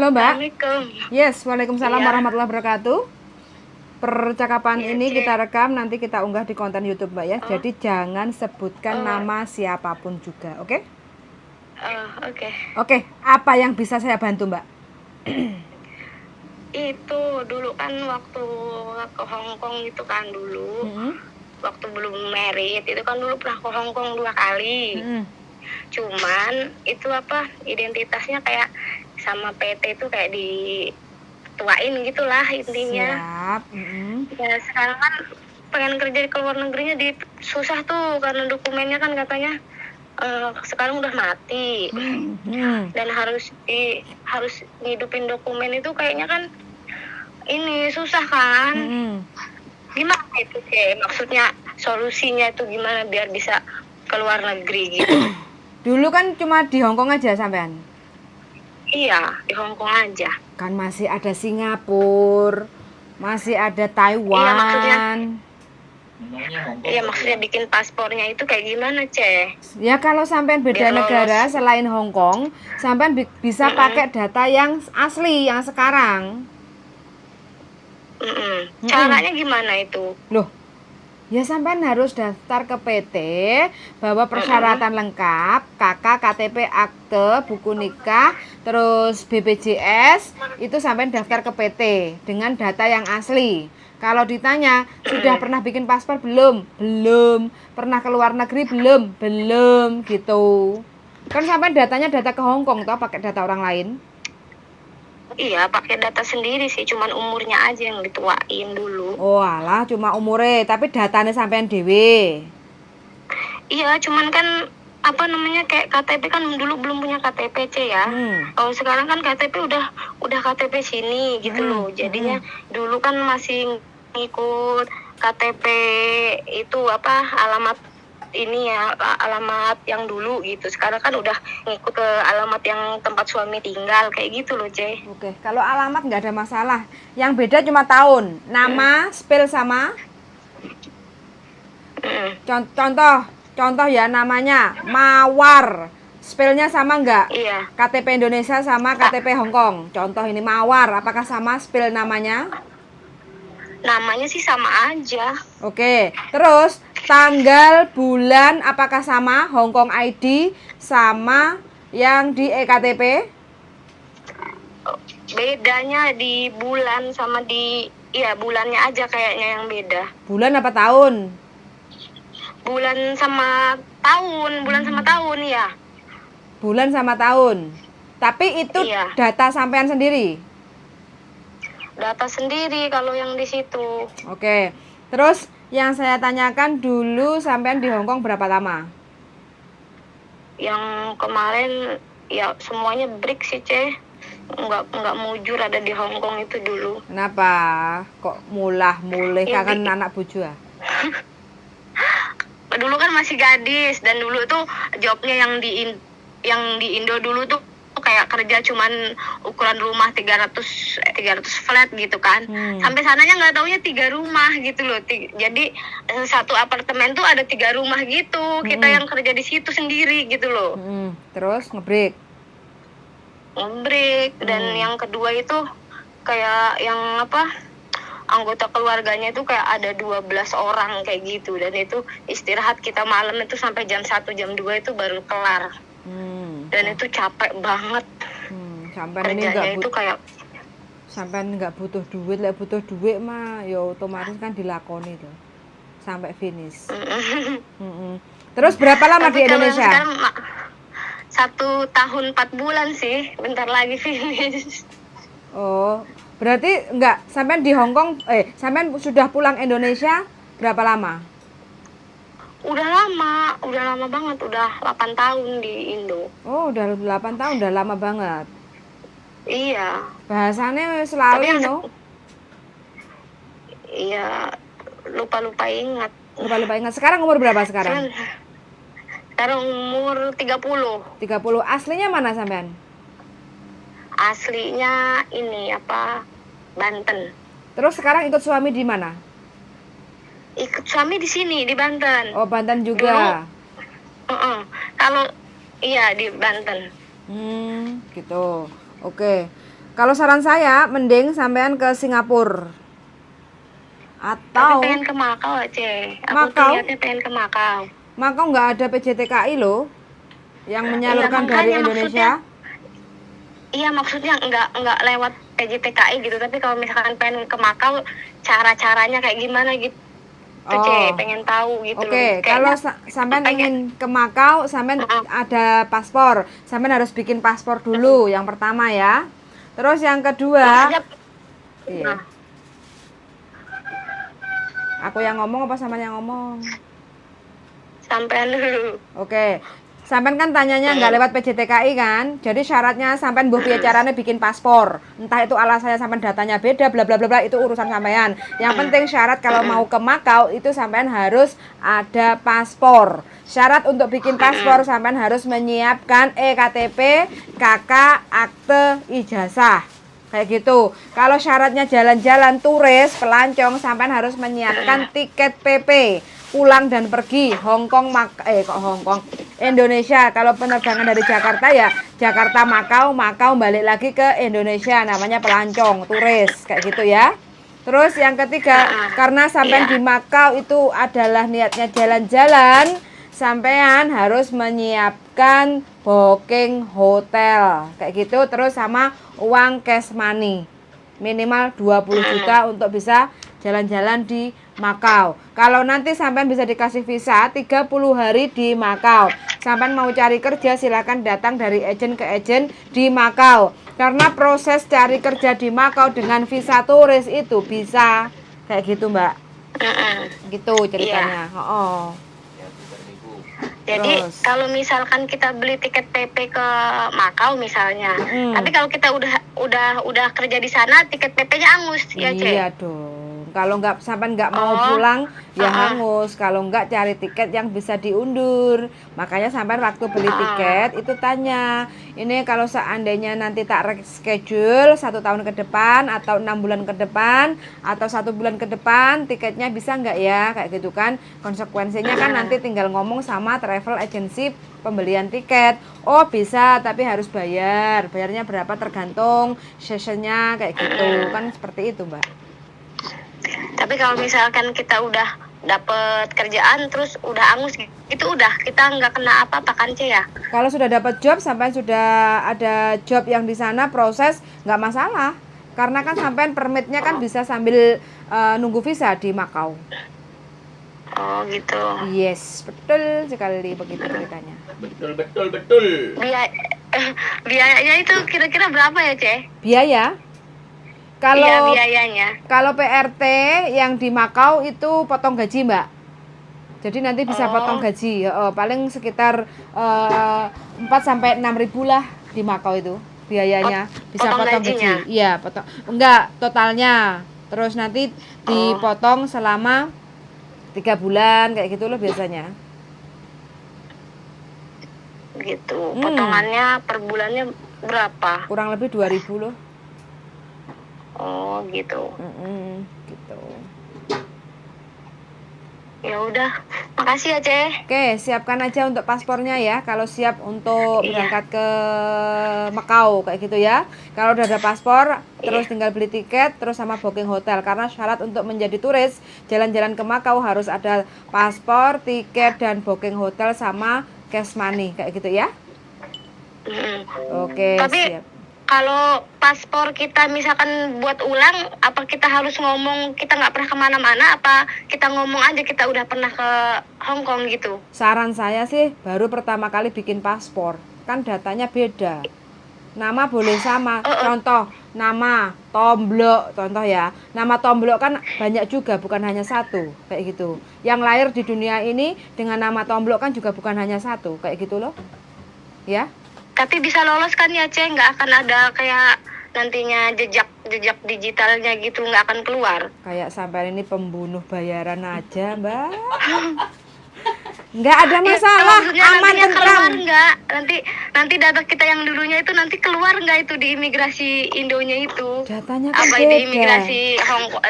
Halo Mbak. Assalamualaikum. Yes, waalaikumsalam Iya. warahmatullahi wabarakatuh. Percakapan Iya, ini Cek. kita rekam, nanti kita unggah di konten YouTube Mbak ya. Oh, Jadi jangan sebutkan oh, nama siapapun juga, oke? oke. Oke, apa yang bisa saya bantu Mbak? Itu dulu kan waktu ke Hong Kong itu kan dulu, Mm-mm. waktu belum married itu kan dulu pernah ke Hong Kong 2 kali. Mm-mm. Cuman itu apa identitasnya kayak sama PT itu kayak dituain gitulah intinya. Siap. Mm-mm. Ya sekarang kan pengen kerja di luar negerinya susah tuh karena dokumennya kan katanya sekarang udah mati. Mm-mm. Dan harus ngidupin dokumen itu kayaknya kan ini susah kan. Mm-mm. Gimana itu sih maksudnya solusinya itu gimana biar bisa ke luar negeri gitu? Dulu kan cuma di Hong Kong aja sampean. Iya, di Hong Kong aja. Kan masih ada Singapura, masih ada Iya maksudnya Taiwan. bikin paspornya itu kayak gimana, Ceh? Ya kalau sampean beda Biar lolos. negara selain Hong Kong, sampean bisa pakai data yang asli yang sekarang. Caranya gimana itu? Loh, ya sampean harus daftar ke PT, bawa persyaratan lengkap, KK, KTP, akte, buku nikah, terus BPJS, itu sampean daftar ke PT dengan data yang asli. Kalau ditanya, sudah pernah bikin paspor belum? Belum. Pernah ke luar negeri belum? Belum, gitu. Kan sampean datanya data ke Hong Kong toh, pakai data orang lain. Iya, pakai data sendiri sih, cuman umurnya aja yang dituain dulu. Oh alah, cuma umure, tapi datanya sampean dewe. Iya, cuman kan apa namanya kayak KTP kan dulu belum punya KTP C ya. Kalau sekarang kan KTP udah KTP sini gitu loh. Jadinya dulu kan masih ngikut KTP itu apa alamat ini ya alamat yang dulu gitu. Sekarang kan udah ngikut ke alamat yang tempat suami tinggal kayak gitu loh, C. Oke, kalau alamat nggak ada masalah. Yang beda cuma tahun, nama, spell sama. Contoh ya namanya Mawar. Spellnya sama nggak? Iya. KTP Indonesia sama KTP Hong Kong. Contoh ini Mawar, apakah sama spell namanya? Namanya sih sama aja. Oke, terus tanggal, bulan, apakah sama? Hong Kong ID sama yang di eKTP? Bedanya di bulan sama bulannya aja kayaknya yang beda. Bulan apa tahun? Bulan sama tahun ya. Bulan sama tahun. Tapi itu Iya. data sampean sendiri. Data sendiri kalau yang di situ. Oke. Terus yang saya tanyakan dulu sampean di Hong Kong berapa lama? Yang kemarin ya semuanya break sih, C. Enggak mujur ada di Hong Kong itu dulu. Kenapa? Kok mulai Ya, kangen anak bojo ah? Dulu kan masih gadis dan dulu tuh jobnya yang di Indo dulu tuh kayak kerja cuman ukuran rumah 300 flat gitu kan. Sampai sananya nggak taunya 3 rumah gitu loh. Jadi satu apartemen tuh ada 3 rumah gitu. Kita yang kerja di situ sendiri gitu loh. Terus ngebreak Dan yang kedua itu kayak yang anggota keluarganya itu kayak ada 12 orang kayak gitu, dan itu istirahat kita malam itu sampai jam 1 jam 2 itu baru kelar. Dan itu capek banget. Kerjanya itu kayak sampean nggak butuh duit, lah butuh duit mah ya otomatis kan dilakoni tuh sampai finish. Terus berapa lama di Indonesia? Sekarang 1 tahun 4 bulan sih, bentar lagi finish. Oh, berarti enggak, sampean di Hong Kong, sampean sudah pulang Indonesia berapa lama? Udah lama banget, udah 8 tahun di Indo. Oh, udah 8 tahun, udah lama banget. Iya. Bahasanya selalu, no? Iya, lupa ingat. Lupa ingat. Sekarang umur berapa sekarang? Sekarang umur 30. 30. Aslinya mana sampean? Aslinya ini Banten. Terus sekarang ikut suami di mana? Ikut suami di sini di Banten. Oh, Banten juga. Kalau iya di Banten. Gitu. Oke. Kalau saran saya mending sampean ke Singapura atau Tapi pengen ke Makau aja. Aku tuh Makau. niatnya pengen ke Makau. Makau nggak ada PJTKI loh yang menyalurkan dari makanya Indonesia. Iya maksudnya nggak lewat PJTKI gitu, tapi kalau misalkan pengen ke Makau, cara-caranya kayak gimana gitu, pengen tahu gitu. Oke, kalau sampean ingin ke Makau, sampean ada paspor, sampean harus bikin paspor dulu, yang pertama ya. Terus yang kedua, iya. Aku yang ngomong apa sampean yang ngomong? Sampean dulu. Oke. Sampean kan tanyanya nggak lewat PJTKI kan, jadi syaratnya sampean mbok piye caranya bikin paspor, entah itu alasannya sampean datanya beda, bla bla bla bla, itu urusan sampean. Yang penting syarat kalau mau ke Makau itu sampean harus ada paspor. Syarat untuk bikin paspor sampean harus menyiapkan EKTP, KK, akte, ijazah. Kayak gitu. Kalau syaratnya jalan-jalan turis, pelancong, sampean harus menyiapkan tiket PP. Pulang dan pergi Hongkong Indonesia. Kalau penerbangan dari Jakarta ya Jakarta Makau, Makau balik lagi ke Indonesia, namanya pelancong turis kayak gitu ya. Terus yang ketiga, karena sampean di Makau itu adalah niatnya jalan-jalan, sampean harus menyiapkan booking hotel kayak gitu, terus sama uang cash money minimal 20 juta untuk bisa jalan-jalan di Makau. Kalau nanti sampean bisa dikasih visa 30 hari di Makau, sampean mau cari kerja silakan datang dari agen ke agen di Makau. Karena proses cari kerja di Makau dengan visa turis itu bisa kayak gitu, Mbak. Gitu ceritanya. Jadi kalau misalkan kita beli tiket PP ke Makau misalnya, tapi kalau kita udah kerja di sana, tiket PP-nya angus, ya Cek? Iya dong. Kalau sampai nggak mau pulang, ya hangus. Kalau nggak cari tiket yang bisa diundur. Makanya sampai waktu beli tiket itu tanya, ini kalau seandainya nanti tak reschedule 1 tahun ke depan atau 6 bulan ke depan atau 1 bulan ke depan, tiketnya bisa nggak ya, kayak gitu kan. Konsekuensinya kan nanti tinggal ngomong sama travel agency pembelian tiket. Oh bisa, tapi harus bayar. Bayarnya berapa tergantung sessionnya kayak gitu kan, seperti itu Mbak. Tapi kalau misalkan kita udah dapet kerjaan terus udah angus gitu, udah kita nggak kena apa-apa kan Ce ya? Kalau sudah dapat job, sampai sudah ada job yang di sana proses, nggak masalah. Karena kan sampean permitnya kan bisa sambil nunggu visa di Makau. Oh gitu. Yes, betul sekali begitu ceritanya. Betul. Biayanya itu kira-kira berapa ya Ce? Biaya? Biayanya. Kalau PRT yang di Makau itu potong gaji Mbak. Jadi nanti bisa potong gaji. Paling sekitar 4 sampai 6 ribu lah di Makau itu biayanya. Bisa potong gaji. Iya, potong. Enggak, totalnya. Terus nanti dipotong selama 3 bulan kayak gitu loh biasanya. Gitu. Potongannya per bulannya berapa? Kurang lebih 2.000 loh. Oh gitu. Gitu. Ya udah, makasih ya Ce. Oke, siapkan aja untuk paspornya ya. Kalau siap untuk berangkat ke Makau kayak gitu ya. Kalau udah ada paspor, terus tinggal beli tiket, terus sama booking hotel. Karena syarat untuk menjadi turis jalan-jalan ke Makau harus ada paspor, tiket dan booking hotel sama cash money kayak gitu ya. Oke, tapi siap. Kalau paspor kita misalkan buat ulang, apa kita harus ngomong kita nggak pernah kemana-mana, apa kita ngomong aja kita udah pernah ke Hong Kong gitu? Saran saya sih baru pertama kali bikin paspor, kan datanya beda. Nama boleh sama, contoh nama Tomblok, contoh ya. Nama Tomblok kan banyak juga, bukan hanya satu, kayak gitu. Yang lahir di dunia ini dengan nama Tomblok kan juga bukan hanya satu, kayak gitu loh. Ya. Tapi bisa lolos kan ya, Ceng? Nggak akan ada kayak nantinya jejak digitalnya gitu, nggak akan keluar. Kayak sampai ini pembunuh bayaran aja, Mbak. Nggak ada masalah, aman tentram. Nggak? Nanti data kita yang dulunya itu nanti keluar nggak itu di imigrasi Indonya itu? Datanya kan apa beda. Di imigrasi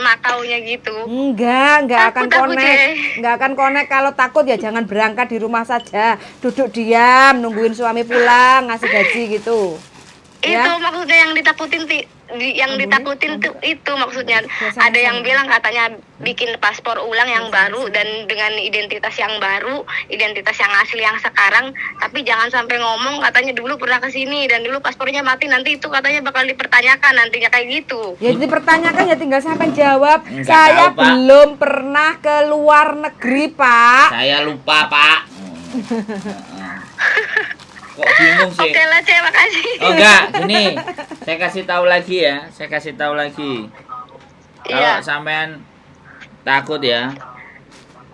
Makaunya gitu? Nggak akan connect. Nggak akan connect. Kalau takut ya jangan berangkat, di rumah saja. Duduk diam, nungguin suami pulang, ngasih gaji gitu. Itu Ya. maksudnya yang ditakutin yang ditakutin tuh itu maksudnya. Biasa Ada yang sama. bilang katanya bikin paspor ulang yang baru dan dengan identitas yang baru, identitas yang asli yang sekarang, tapi jangan sampai ngomong katanya dulu pernah ke sini dan dulu paspornya mati, nanti itu katanya bakal dipertanyakan nantinya kayak gitu. Ya dipertanyakan ya tinggal sampai jawab. Nggak Saya tahu, Pak. belum pernah ke luar negeri, Pak. Saya lupa, Pak. Kok bingung sih? Oke lah, terima kasih. Oh enggak, gini. Saya kasih tahu lagi ya. Saya kasih tahu lagi. Kalau Iya. sampean takut ya.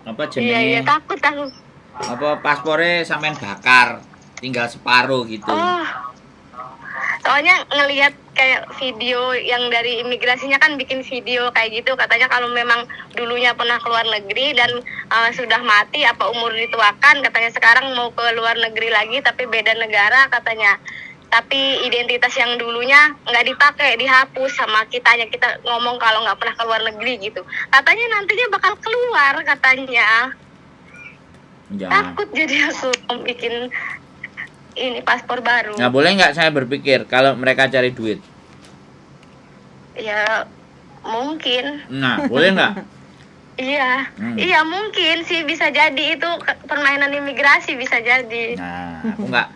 Apa Iya, jenenge? takut aku. Apa paspornya sampean bakar, tinggal separuh gitu. Oh. Soalnya ngelihat kayak video yang dari imigrasinya kan bikin video kayak gitu, katanya kalau memang dulunya pernah keluar negeri dan sudah mati apa umur dituakan, katanya sekarang mau ke luar negeri lagi tapi beda negara katanya. Tapi identitas yang dulunya nggak dipakai, dihapus sama kita ngomong kalau nggak pernah keluar negeri gitu. Katanya nantinya bakal keluar katanya. Jangan. Takut jadi aku bikin ini paspor baru. Nah, boleh nggak saya berpikir kalau mereka cari duit? Ya mungkin. Nah, boleh nggak? Iya. Iya mungkin sih, bisa jadi itu permainan imigrasi, bisa jadi. Nah, aku nggak.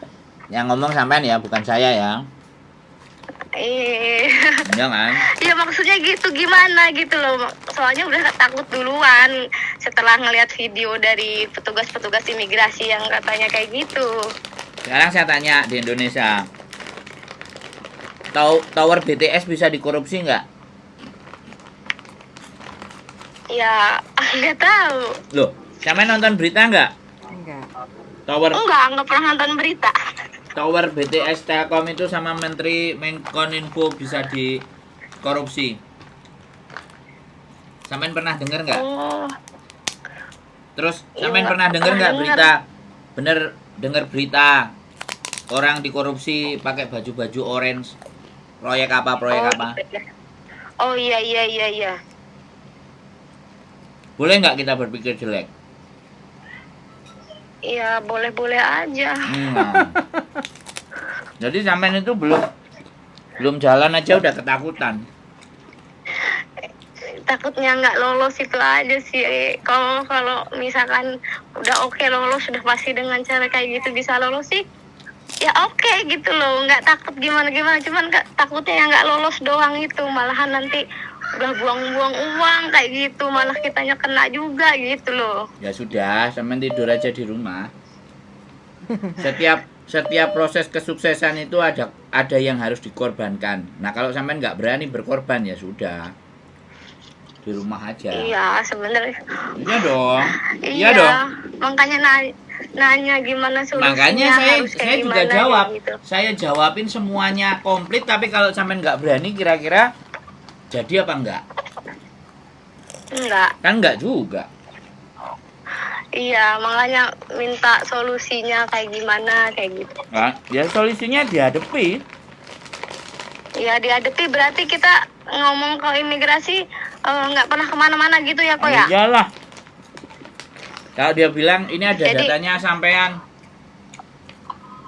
Yang ngomong sampean ya, bukan saya ya. Jangan. Iya maksudnya gitu, gimana gitu loh. Soalnya udah takut duluan setelah ngeliat video dari petugas-petugas imigrasi yang katanya kayak gitu. Sekarang saya tanya di Indonesia, tower BTS bisa dikorupsi nggak? Ya nggak tahu. Loh, sampean nonton berita nggak? Enggak. Enggak pernah nonton berita. Tower BTS Telkom itu sama Menteri Menkominfo bisa dikorupsi. Sampean pernah dengar nggak? Oh. Terus Iya, sampean pernah dengar nggak denger. berita? Bener dengar berita orang dikorupsi pakai baju-baju orange. Proyek apa? Oh iya. Boleh nggak kita berpikir jelek? Iya boleh aja. Jadi sampean itu belum jalan aja udah ketakutan. Takutnya nggak lolos itu aja sih. Kalau misalkan udah oke lolos, sudah pasti dengan cara kayak gitu bisa lolos sih. Ya oke gitu loh, nggak takut gimana, cuman takutnya yang nggak lolos doang itu, malahan nanti udah buang-buang uang kayak gitu, malah kitanya kena juga gitu loh. Ya sudah, sampean tidur aja di rumah. Setiap proses kesuksesan itu ada yang harus dikorbankan. Nah, kalau sampean nggak berani berkorban ya sudah. Di rumah aja. Iya sebenarnya. Iya dong. Iya dong. Makanya nanya gimana solusinya. Makanya harus saya kayak juga gimana, jawab. gitu. Saya jawabin semuanya komplit, tapi kalau sampean nggak berani kira-kira jadi apa enggak? Enggak. Kan enggak juga. Iya, makanya minta solusinya kayak gimana kayak gitu. Nah, ya solusinya dihadapi. Iya dihadapi, berarti kita ngomong ke imigrasi nggak pernah kemana-mana gitu ya kok ya? Iyalah. Kalau dia bilang ini ada Jadi- datanya sampean.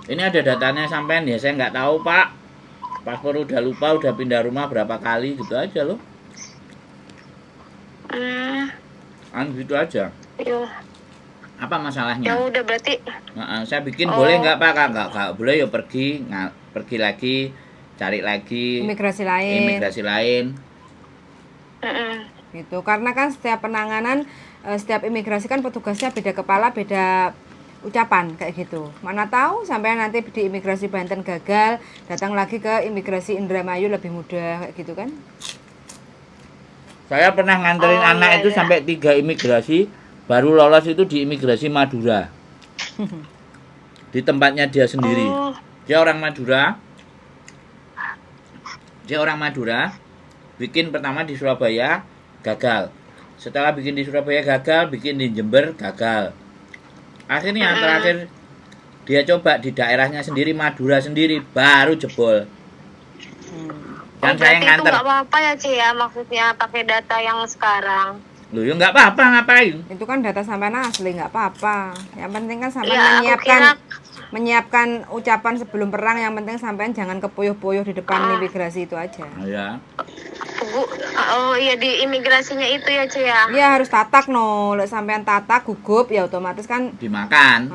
Ini ada datanya sampean ya saya nggak tahu Pak. Paspor udah lupa, udah pindah rumah berapa kali gitu aja loh. Gitu aja. Yuk. Apa Ya masalahnya? udah berarti. Saya bikin Oh. boleh nggak Pak? Nggak boleh ya pergi lagi, cari lagi Imigrasi lain. imigrasi lain. Gitu. Karena kan setiap penanganan setiap imigrasi kan petugasnya beda kepala, beda ucapan kayak gitu. Mana tahu sampai nanti di imigrasi Banten gagal, datang lagi ke imigrasi Indramayu lebih mudah kayak gitu kan. Saya pernah nganterin Oh, anak iya, itu iya. sampai 3 imigrasi, baru lolos itu di imigrasi Madura. Di tempatnya dia sendiri. Oh. Dia orang Madura. Bikin pertama di Surabaya, gagal. Setelah bikin di Surabaya gagal, bikin di Jember gagal. Akhirnya terakhir dia coba di daerahnya sendiri, Madura sendiri, baru jebol. Dan saya Berarti itu nganter. nggak apa-apa ya Ci ya, maksudnya pakai data yang sekarang. Loh, ya nggak apa-apa, ngapain? Itu kan data sampean asli nggak apa-apa. Yang penting kan sampean Ya aku menyiapkan kira menyiapkan ucapan sebelum perang, yang penting sampean jangan kepuyuh-puyuh di depan imigrasi itu aja. Ya. Oh iya, di imigrasinya itu ya, Ce ya. Iya harus tatak no, lek sampean tatak gugup ya otomatis kan. Dimakan.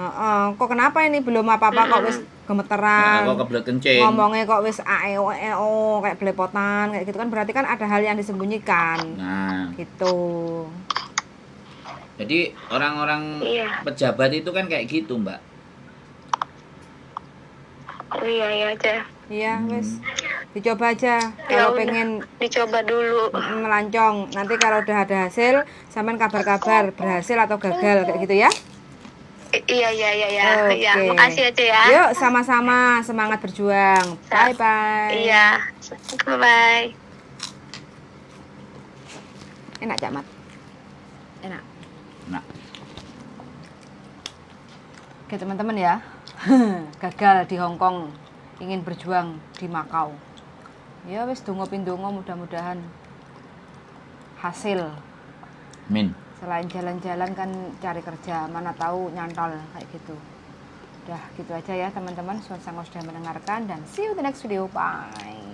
Kok kenapa ini belum apa-apa kok wis gemeteran. Kok kebelet kencing. Ngomongnya kok wis aeo kayak belepotan kayak gitu kan, berarti kan ada hal yang disembunyikan. Nah, gitu. Jadi orang-orang pejabat itu kan kayak gitu, Mbak. Oh iya, Ce. Iya, wis. Dicoba aja. Ya Kalau udah, pengen dicoba dulu. melancong, nanti kalau udah ada hasil, sampean kabar-kabar berhasil atau gagal kayak gitu ya. Iya. Oke. Ya, makasih ya, Ce ya. Yuk, sama-sama semangat berjuang. Bye-bye. Iya. Bye-bye. Enak, Cak Mat? Enak. Nah, Oke, teman-teman ya. Gagal di Hong Kong, ingin berjuang di Makau. Ya wis dongo-pindongo, mudah-mudahan hasil. Min. Selain jalan-jalan kan cari kerja, mana tahu nyantol kayak gitu. Udah gitu aja ya teman-teman, sudah mendengarkan dan see you the next video. Bye.